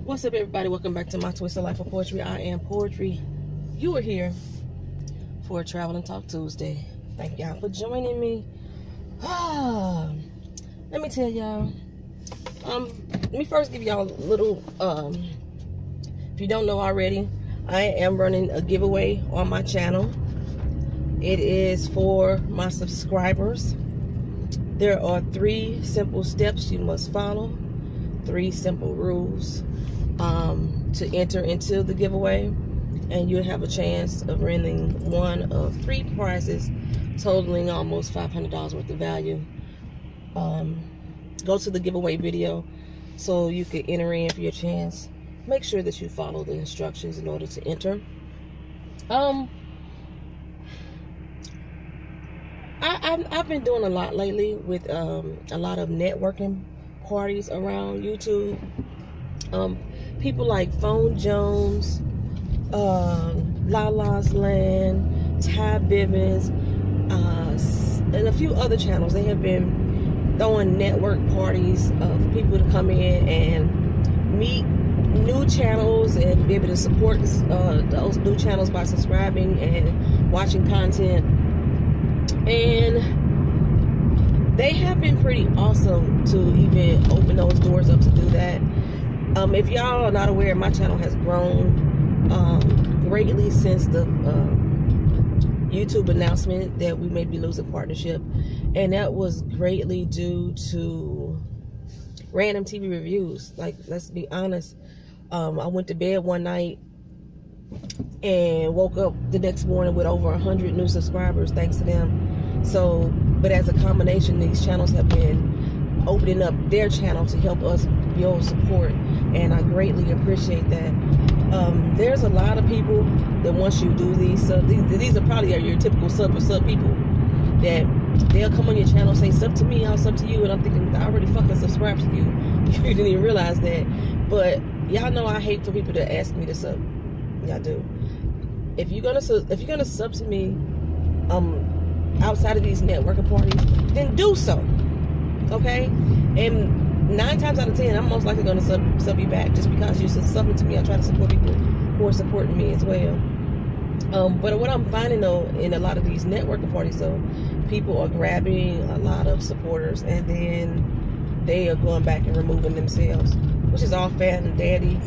What's up, everybody? Welcome back to my Twisted Life of Poetry. I am Poetry. You are here for a Travel and Talk Tuesday. Thank y'all for joining me. Let me tell y'all. Let me first give y'all a little. If you don't know already, I am running a giveaway on my channel. It is for my subscribers. There are 3 simple steps you must follow. 3 simple rules to enter into the giveaway, and you'll have a chance of winning one of 3 prizes totaling almost $500 worth of value. Go to the giveaway video so you can enter in for your chance. Make sure that you follow the instructions in order to enter. I've been doing a lot lately with a lot of networking parties around YouTube. People like Phone Jones, Lala's Land, Ty Bivens, and a few other channels. They have been throwing network parties of people to come in and meet new channels and be able to support those new channels by subscribing and watching content. And they have been pretty awesome to even open those doors up to do that. If y'all are not aware, my channel has grown greatly since the YouTube announcement that we may be losing partnership, and that was greatly due to random TV reviews. Like, let's be honest, I went to bed one night and woke up the next morning with over 100 new subscribers thanks to them. So, but as a combination, these channels have been opening up their channel to help us build support, and I greatly appreciate that. There's a lot of people that once you do these are probably your typical sub people that they'll come on your channel and say, sub to me, I'll sub to you, and I'm thinking, I already fucking subscribed to you. You didn't even realize that. But y'all know I hate for people to ask me to sub. Y'all do. If you're gonna sub to me outside of these networking parties, then do so. Okay? And 9 times out of 10, I'm most likely going to sub you back, just because you're subbing to me. I try to support people who are supporting me as well. But what I'm finding, though, in a lot of these networking parties, though, people are grabbing a lot of supporters, and then they are going back and removing themselves, which is all fat and daddy.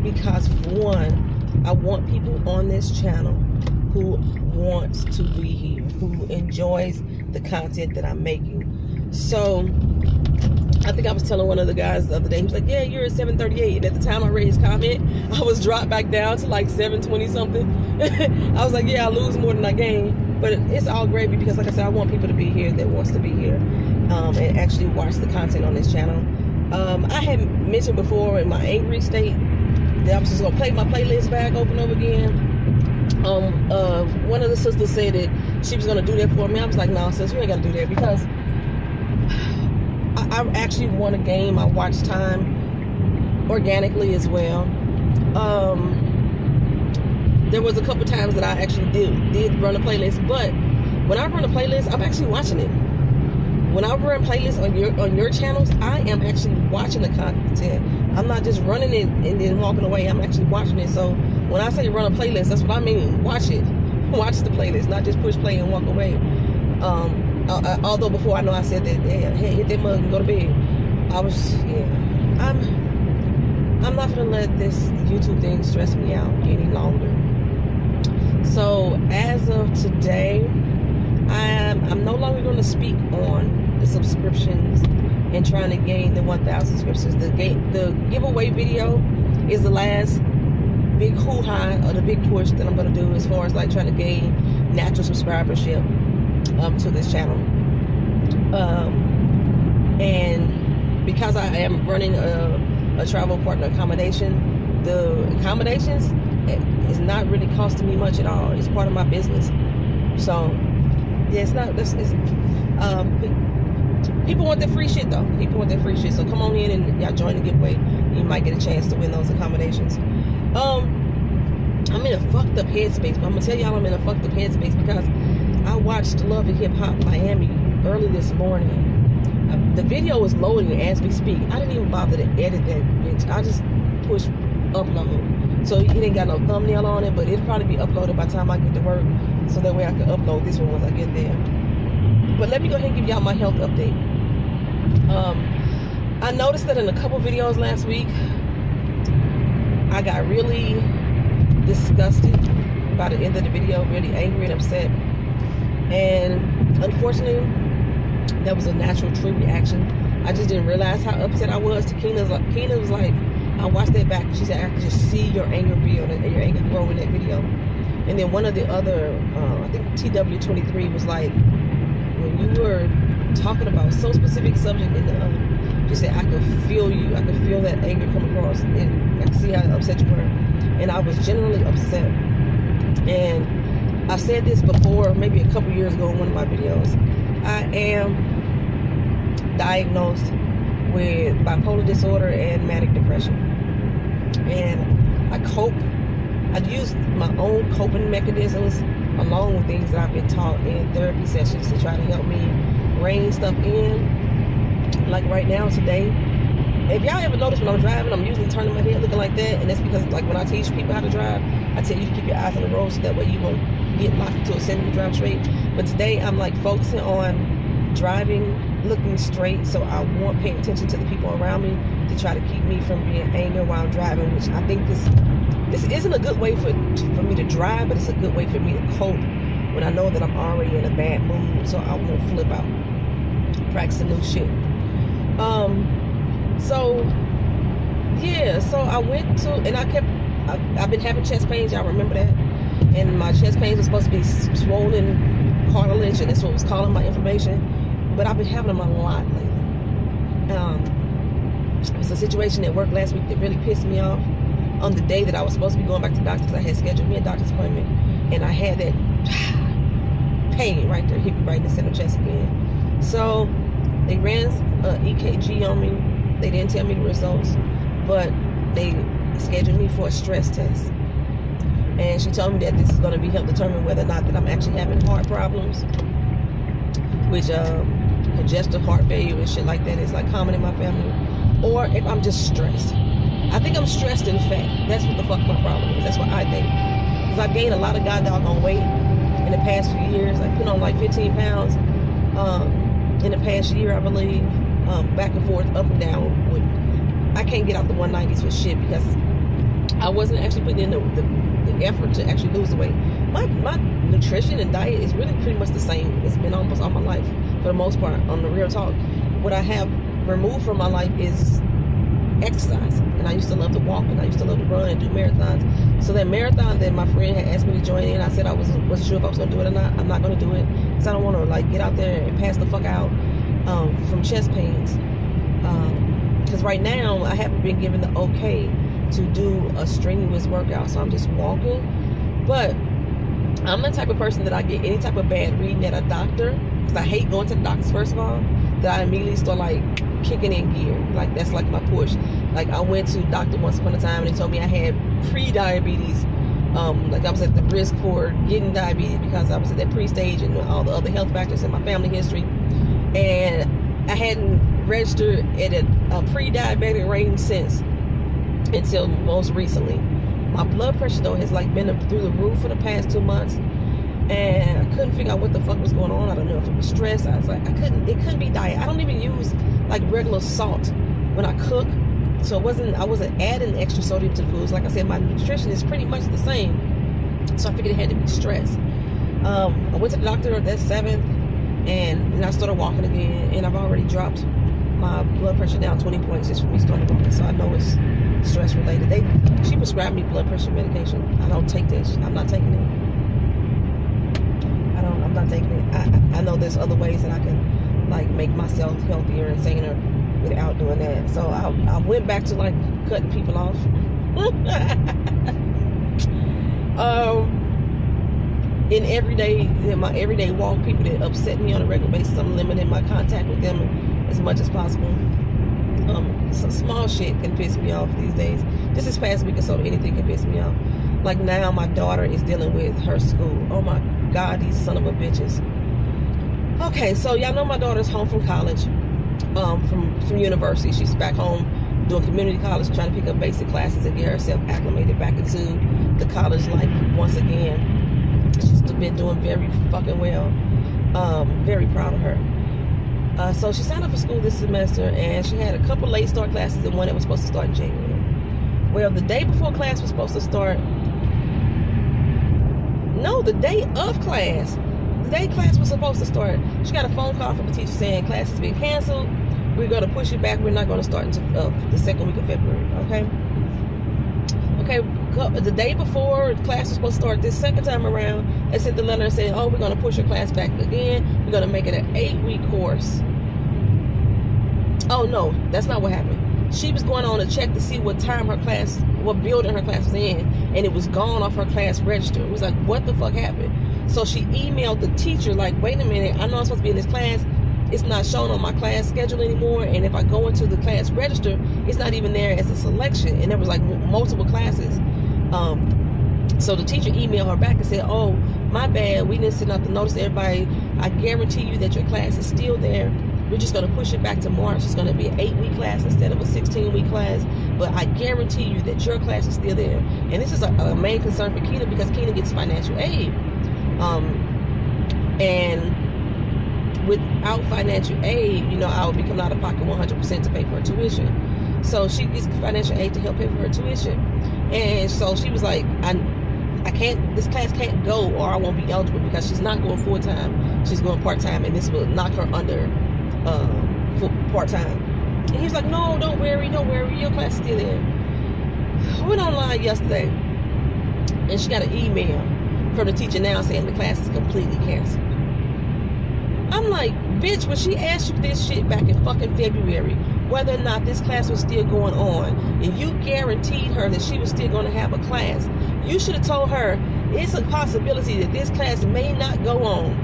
Because, for one, I want people on this channel who wants to be here, who enjoys the content that I'm making. So I think I was telling one of the guys the other day, he was like, yeah, you're at 738. And at the time I read his comment, I was dropped back down to like 720 something. I was like, yeah, I lose more than I gain. But it's all gravy, because like I said, I want people to be here that wants to be here and actually watch the content on this channel. I had mentioned before in my angry state that I was just going to play my playlist back over and over again. One of the sisters said that she was going to do that for me. I was like, no, sis, you ain't got to do that, because I actually want to gain my watch time organically as well. There was a couple times that I actually did run a playlist, but when I run a playlist, I'm actually watching it. When I run playlists on your channels, I am actually watching the content. I'm not just running it and then walking away. I'm actually watching it. So when I say run a playlist, that's what I mean. Watch it. Watch the playlist, not just push play and walk away. Although before, I know I said that, hey, hit that mug and go to bed. I'm not gonna let this YouTube thing stress me out any longer. So as of today, I'm no longer going to speak on the subscriptions and trying to gain the 1,000 subscriptions. The giveaway video is the last big hoo-ha, or the big push that I'm going to do as far as like trying to gain natural subscribership to this channel. And because I am running a travel partner accommodation, the accommodations is not really costing me much at all. It's part of my business. So yeah, it's not. People want their free shit, though. People want their free shit. So come on in and y'all join the giveaway. You might get a chance to win those accommodations. I'm in a fucked up headspace, but I'm gonna tell y'all I'm in a fucked up headspace because I watched Love and Hip Hop Miami early this morning, The video was loading as we speak. I didn't even bother to edit that bitch. I just pushed upload. So it ain't got no thumbnail on it, but it'll probably be uploaded by the time I get to work, so that way I can upload this one once I get there. But let me go ahead and give y'all my health update. I noticed that in a couple videos last week, I got really disgusted by the end of the video, really angry and upset. And unfortunately, that was a natural, true reaction. I just didn't realize how upset I was. Keena was like, I watched that back. She said, I could just see your anger build and your anger grow in that video. And then one of the other, I think TW23 was like, when you were talking about so specific subject in the, she said, I could feel you. I could feel that anger come across, and I could see how upset you were. And I was generally upset. And I said this before, maybe a couple years ago in one of my videos. I am diagnosed with bipolar disorder and manic depression. And I cope. I use my own coping mechanisms along with things that I've been taught in therapy sessions to try to help me rein stuff in. Like right now, today, if y'all ever notice when I'm driving, I'm usually turning my head looking like that, and that's because, like, when I teach people how to drive, I tell you to keep your eyes on the road so that way you won't get locked into a center to drive straight. But today, I'm like focusing on driving, looking straight, so I won't pay attention to the people around me to try to keep me from being angry while I'm driving, which I think this isn't a good way for me to drive, but it's a good way for me to cope when I know that I'm already in a bad mood, so I won't flip out. Practicing new shit. So I went to, and I've been having chest pains, y'all remember that? And my chest pains were supposed to be swollen cartilage, and that's what was causing my inflammation, but I've been having them a lot lately. It was a situation at work last week that really pissed me off. On the day that I was supposed to be going back to the doctor, because I had scheduled me a doctor's appointment, and I had that pain right there, hit me right in the center chest again. So they ran an EKG on me. They didn't tell me the results, but they scheduled me for a stress test. And she told me that this is going to be help determine whether or not that I'm actually having heart problems, which congestive heart failure and shit like that is like common in my family, or if I'm just stressed. I think I'm stressed and fat. That's what the fuck my problem is. That's what I think. Because I gained a lot of goddamn weight in the past few years. I put on like 15 pounds in the past year, I believe. Back and forth, up and down. I can't get out the 190s for shit because I wasn't actually putting in the effort to actually lose the weight. My nutrition and diet is really pretty much the same. It's been almost all my life, for the most part, on the real talk. What I have removed from my life is exercise. And I used to love to walk, and I used to love to run and do marathons. So that marathon that my friend had asked me to join in, I said I wasn't sure if I was going to do it or not. I'm not going to do it because I don't want to like get out there and pass the fuck out from chest pains. Because right now I haven't been given the okay to do a strenuous workout, so I'm just walking. But I'm the type of person that I get any type of bad reading at a doctor, because I hate going to the doctors, first of all, that I immediately start like kicking in gear. Like that's like my push. Like I went to the doctor once upon a time and they told me I had pre-diabetes. Like I was at the risk for getting diabetes because I was at that pre-stage and all the other health factors in my family history. And I hadn't registered at a pre-diabetic range since until most recently. My blood pressure though has like been through the roof for the past 2 months, and I couldn't figure out what the fuck was going on. I don't know if it was stress. I was like, it couldn't be diet. I don't even use like regular salt when I cook, so I wasn't adding extra sodium to the foods. Like I said, my nutrition is pretty much the same, so I figured it had to be stress. I went to the doctor that 7th, and then I started walking again, and I've already dropped my blood pressure down 20 points just from me starting walking, so I know it's stress related. She prescribed me blood pressure medication. I don't take this. I'm not taking it. I'm not taking it. I know there's other ways that I can like make myself healthier and saner without doing that. So I went back to like cutting people off. In my everyday walk, people that upset me on a regular basis, I'm limiting my contact with them as much as possible. Some small shit can piss me off these days. Just this past week or so, anything can piss me off. Like now, my daughter is dealing with her school. Oh my God, these son of a bitches. Okay, so y'all know my daughter's home from college. from university. She's back home doing community college, trying to pick up basic classes and get herself acclimated back into the college life once again. She's been doing very fucking well. Very proud of her. So she signed up for school this semester, and she had a couple late start classes and one that was supposed to start in January. Well, the day before class was supposed to start, no, the day of class, the day class was supposed to start, she got a phone call from the teacher saying class has been canceled. We're going to push it back. We're not going to start until the second week of February. Okay, the day before class was supposed to start, this second time around, they sent the letter saying, oh, we're going to push your class back again. We're going to make it an 8-week course. Oh, no, that's not what happened. She was going on to check to see what time her class, what building her class was in, and it was gone off her class register. It was like, what the fuck happened? So she emailed the teacher, like, wait a minute, I know I'm supposed to be in this class. It's not shown on my class schedule anymore, and if I go into the class register, it's not even there as a selection, and there was like multiple classes. So the teacher emailed her back and said, oh, my bad, we didn't send out the notice to everybody. I guarantee you that your class is still there. We're just going to push it back to March. It's going to be an 8-week class instead of a 16-week class, but I guarantee you that your class is still there. And this is a main concern for Keena, because Keena gets financial aid, and without financial aid, you know, I would be coming out of pocket 100% to pay for her tuition. So she gets financial aid to help pay for her tuition. And so she was like, I can't, this class can't go, or I won't be eligible, because she's not going full-time. She's going part-time, and this will knock her under part-time. And he was like, no, don't worry, your class is still there. I went online yesterday, and she got an email from the teacher now saying the class is completely canceled. I'm like, bitch, when she asked you this shit back in fucking February, whether or not this class was still going on, and you guaranteed her that she was still going to have a class, you should have told her it's a possibility that this class may not go on.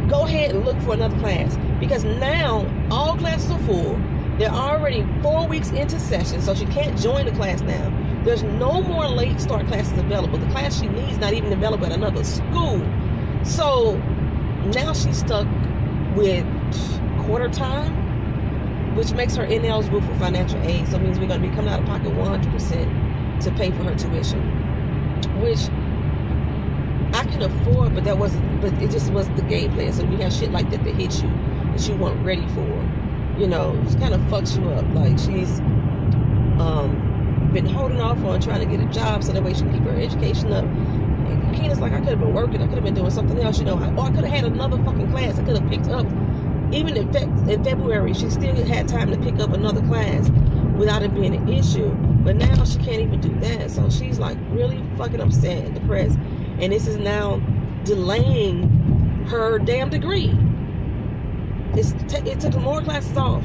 Go ahead and look for another class, because now all classes are full. They're already 4 weeks into session, so she can't join the class now. There's no more late start classes available. The class she needs not even available at another school. So now she's stuck with quarter time, which makes her ineligible for financial aid. So it means we're going to be coming out of pocket 100% to pay for her tuition, which I can afford, but it just wasn't the game plan. So we have shit like that hit you that you weren't ready for. You know, it kind of fucks you up. Like, she's been holding off on trying to get a job so that way she can keep her education up. And Keena's like, I could have been working, I could have been doing something else, you know, or I could have had another fucking class I could have picked up. Even in February, she still had time to pick up another class without it being an issue. But now she can't even do that. So she's like really fucking upset and depressed. And this is now delaying her damn degree. It took more classes off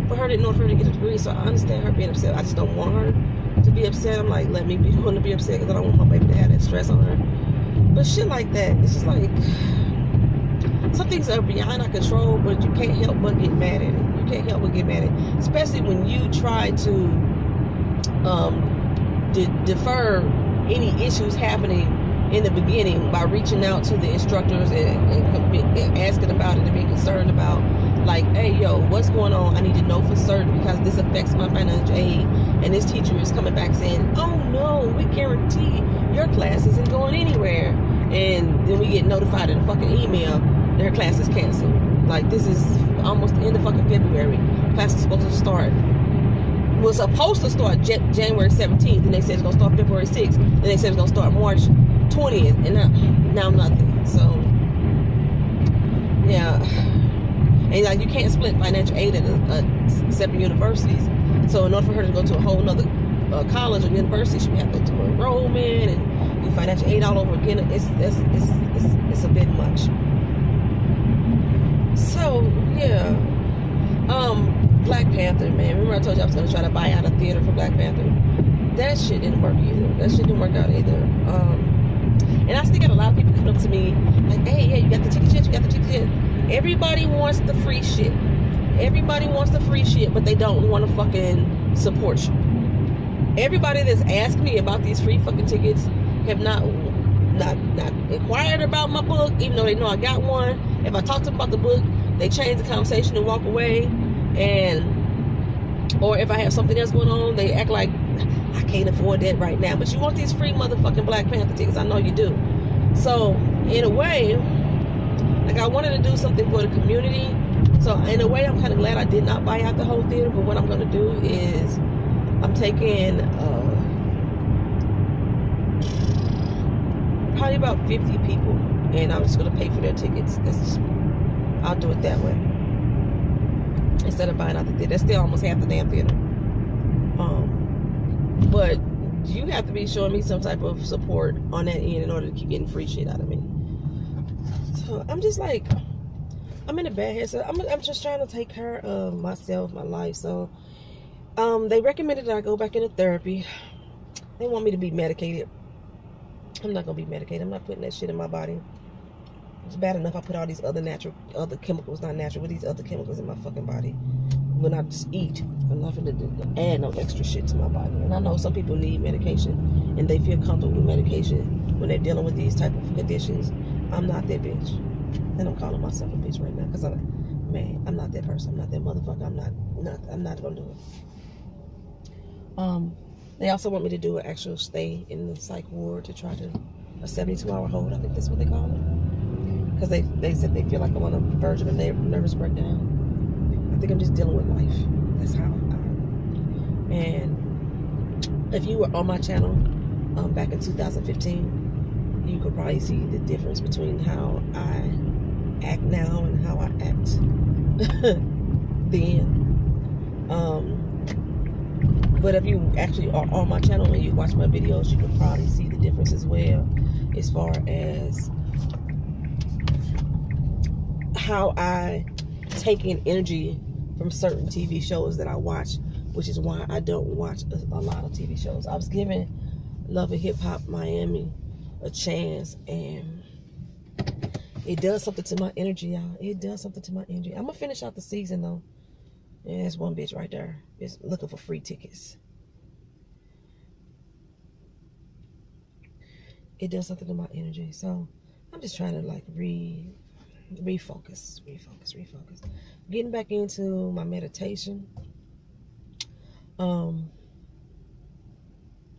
for her in order for her to get a degree. So I understand her being upset. I just don't want her to be upset. I'm like, let me be the one to be upset, because I don't want my baby to have that stress on her. But shit like that, it's just like, some things are beyond our control, but you can't help but get mad at it. You can't help but get mad at it, especially when you try to defer any issues happening in the beginning by reaching out to the instructors and asking about it and being concerned about, like, hey, yo, what's going on? I need to know for certain, because this affects my financial aid. And this teacher is coming back saying, oh no, we guarantee your class isn't going anywhere. And then we get notified in a fucking email that her class is canceled. Like, this is almost the end of fucking February. Class is supposed to start January 17th, and they said it's going to start February 6th, and they said it's going to start March 20th, and now nothing. So yeah, and like, you can't split financial aid at separate universities. So in order for her to go to a whole nother college or university, she would have to do enrollment and do financial aid all over again. It's a bit much. So yeah, Black Panther, man. Remember I told you I was going to try to buy out a theater for Black Panther? That shit didn't work either. That shit didn't work out either. And I still got a lot of people coming up to me like, hey, yeah, you got the ticket yet? You got the ticket yet? Everybody wants the free shit. Everybody wants the free shit, but they don't want to fucking support you. Everybody that's asked me about these free fucking tickets have not inquired about my book, even though they know I got one. If I talk to them about the book, they change the conversation and walk away. And, or if I have something else going on, they act like I can't afford that right now. But you want these free motherfucking Black Panther tickets. I know you do. So, in a way, like I wanted to do something for the community. So, in a way, I'm kind of glad I did not buy out the whole theater. But what I'm going to do is I'm taking probably about 50 people. And I'm just going to pay for their tickets. I'll do it that way. Instead of buying out the theater. That's still almost half the damn theater. But you have to be showing me some type of support on that end in order to keep getting free shit out of me. So I'm just like, I'm in a bad head. So I'm just trying to take care of myself, my life. So they recommended that I go back into therapy. They want me to be medicated. I'm not gonna be medicated. I'm not putting that shit in my body. It's bad enough I put all these other chemicals, not natural, but these other chemicals in my fucking body when I just eat. I'm not gonna add no extra shit to my body. And I know some people need medication and they feel comfortable with medication when they're dealing with these type of conditions. I'm not that bitch. And I'm calling myself a bitch right now because I'm not that person. I'm not that motherfucker. I'm not gonna do it. They also want me to do an actual stay in the psych ward to try to a 72-hour hold. I think that's what they call it. Because they said they feel like I'm on the verge of a nervous breakdown. I think I'm just dealing with life. That's how I am. And if you were on my channel back in 2015, you could probably see the difference between how I act now and how I act then. But if you actually are on my channel and you watch my videos, you can probably see the difference as well, as far as how I take in energy from certain TV shows that I watch, which is why I don't watch a lot of TV shows. I was giving Love and Hip Hop Miami a chance, and it does something to my energy, y'all. It does something to my energy. I'm gonna finish out the season though. And there's one bitch right there. Is looking for free tickets. It does something to my energy. So I'm just trying to like refocus. Getting back into my meditation.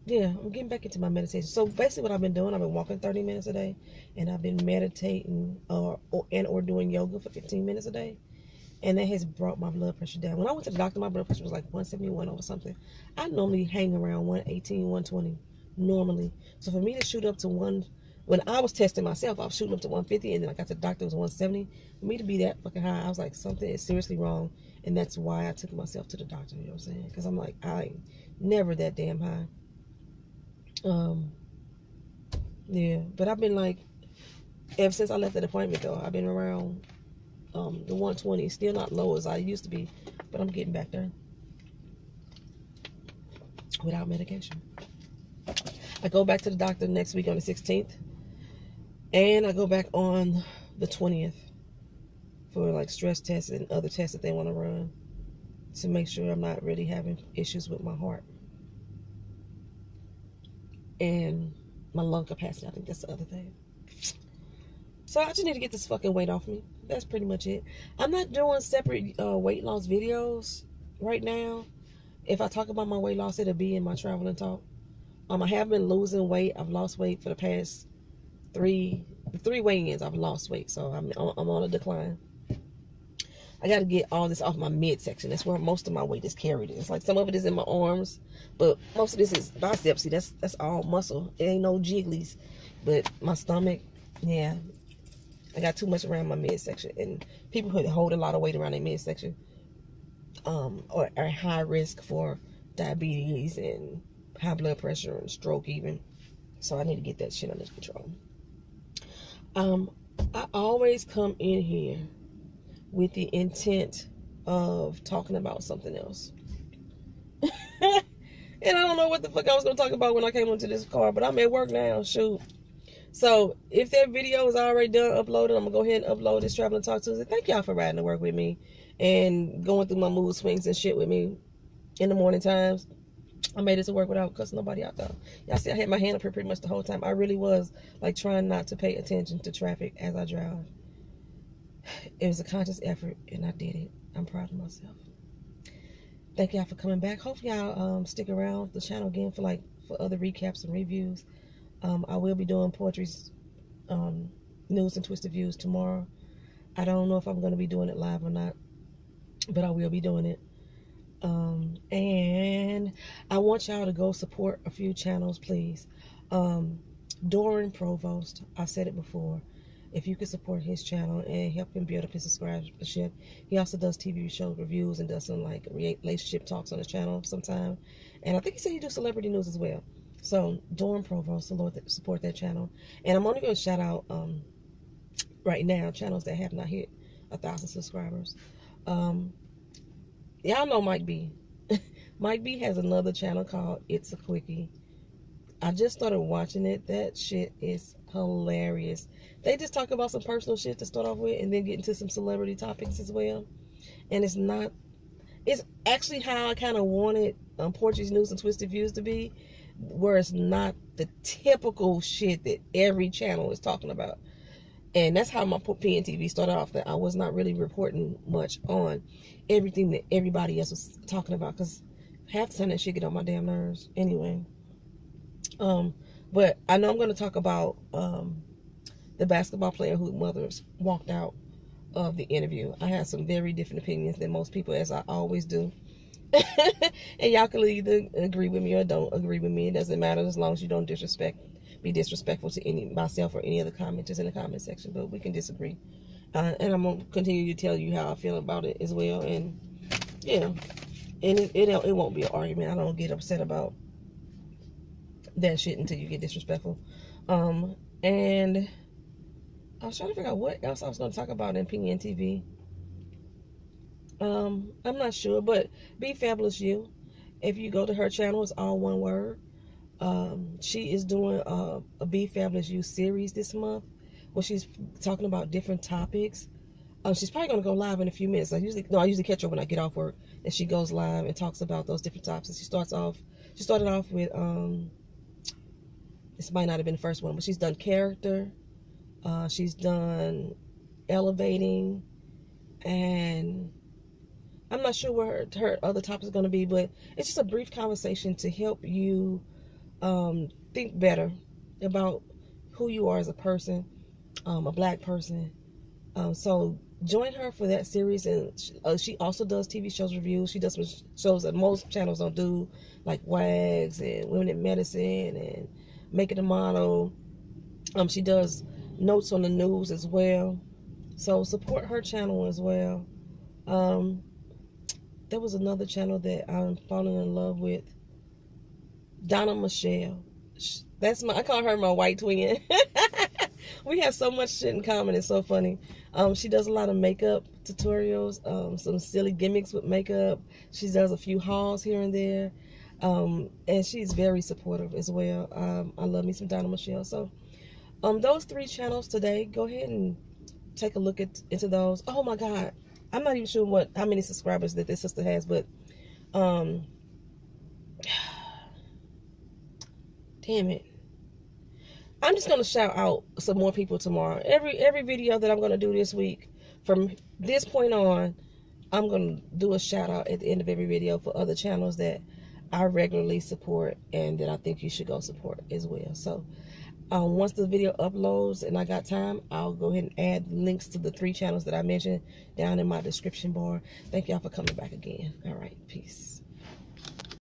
Yeah, I'm getting back into my meditation. So basically what I've been doing, I've been walking 30 minutes a day, and I've been meditating or doing yoga for 15 minutes a day. And that has brought my blood pressure down. When I went to the doctor, my blood pressure was like 171 over something. I normally hang around 118, 120 normally. So for me to shoot up to when I was testing myself, I was shooting up to 150, and then I got to the doctor, it was 170. For me to be that fucking high, I was like, something is seriously wrong. And that's why I took myself to the doctor, you know what I'm saying? Because I'm like, I ain't never that damn high. Yeah, but I've been like, ever since I left that appointment though, I've been around the 120, still not low as I used to be, but I'm getting back there without medication. I go back to the doctor next week on the 16th, and I go back on the 20th for like stress tests and other tests that they want to run to make sure I'm not really having issues with my heart and my lung capacity. I think that's the other thing. So I just need to get this fucking weight off me. That's pretty much it. I'm not doing separate weight loss videos right now. If I talk about my weight loss, it'll be in my travel and talk. I have been losing weight. I've lost weight for the past three weigh-ins. I've lost weight, so I'm on a decline. I got to get all this off my midsection. That's where most of my weight is carried. It's like some of it is in my arms, but most of this is biceps. See, that's all muscle. It ain't no jigglies. But my stomach, yeah, I got too much around my midsection. And people who hold a lot of weight around their midsection are at high risk for diabetes and high blood pressure and stroke even. So I need to get that shit under control. I always come in here with the intent of talking about something else. And I don't know what the fuck I was going to talk about when I came onto this car, but I'm at work now, shoot. So if that video is already done, uploaded, I'm going to go ahead and upload this Travel and Talk Tuesday. Thank y'all for riding to work with me and going through my mood swings and shit with me in the morning times. I made it to work without cussing nobody out though. Y'all see I had my hand up here pretty much the whole time. I really was like trying not to pay attention to traffic as I drive. It was a conscious effort and I did it. I'm proud of myself. Thank y'all for coming back. Hope y'all stick around the channel again for other recaps and reviews. I will be doing Poetry's news and twisted views tomorrow. I don't know if I'm going to be doing it live or not, but I will be doing it. And I want y'all to go support a few channels, please. Doran Provost, I've said it before. If you could support his channel and help him build up his subscribership. He also does TV show reviews and does some like relationship talks on his channel sometime. And I think he said he does celebrity news as well. So Doran Provost, support that channel. And I'm only going to shout out right now channels that have not hit 1,000 subscribers. Y'all know Mike B. Mike B has another channel called It's a Quickie. I just started watching it. That shit is hilarious. They just talk about some personal shit to start off with and then get into some celebrity topics as well. And it's actually how I kind of wanted Portuguese News and Twisted Views to be, where it's not the typical shit that every channel is talking about. And that's how my PNTV started off, that I was not really reporting much on everything that everybody else was talking about, because half the time that shit get on my damn nerves anyway. But I know I'm going to talk about the basketball player whose mother walked out of the interview. I have some very different opinions than most people, as I always do. And y'all can either agree with me or don't agree with me. It doesn't matter, as long as you don't be disrespectful to myself or any other commenters in the comment section. But we can disagree. And I'm going to continue to tell you how I feel about it as well. And yeah, and it won't be an argument. I don't get upset about that shit until you get disrespectful. And I was trying to figure out what else I was going to talk about in PNTV. I'm not sure, but Be Fabulous You. If you go to her channel, it's all one word. She is doing a Be Fabulous You series this month, where she's talking about different topics. She's probably going to go live in a few minutes. I usually catch her when I get off work, and she goes live and talks about those different topics. She started off with this might not have been the first one, but she's done character, she's done elevating, and I'm not sure where her other topic is going to be, but it's just a brief conversation to help you think better about who you are as a person, a black person. So join her for that series. And she also does TV shows reviews. She does some shows that most channels don't do, like WAGs and Women in Medicine and Making a Model. She does notes on the news as well. So support her channel as well. There was another channel that I'm falling in love with, Donna Michelle. I call her my white twin. We have so much shit in common. It's so funny. She does a lot of makeup tutorials, some silly gimmicks with makeup. She does a few hauls here and there. And she's very supportive as well. I love me some Donna Michelle. So those 3 channels today, go ahead and take a look into those. Oh my God, I'm not even sure how many subscribers that this sister has, but damn it, I'm just gonna shout out some more people tomorrow. Every video that I'm gonna do this week, from this point on, I'm gonna do a shout out at the end of every video for other channels that I regularly support and that I think you should go support as well. So once the video uploads and I got time, I'll go ahead and add links to the 3 channels that I mentioned down in my description bar. Thank y'all for coming back again. All right, peace.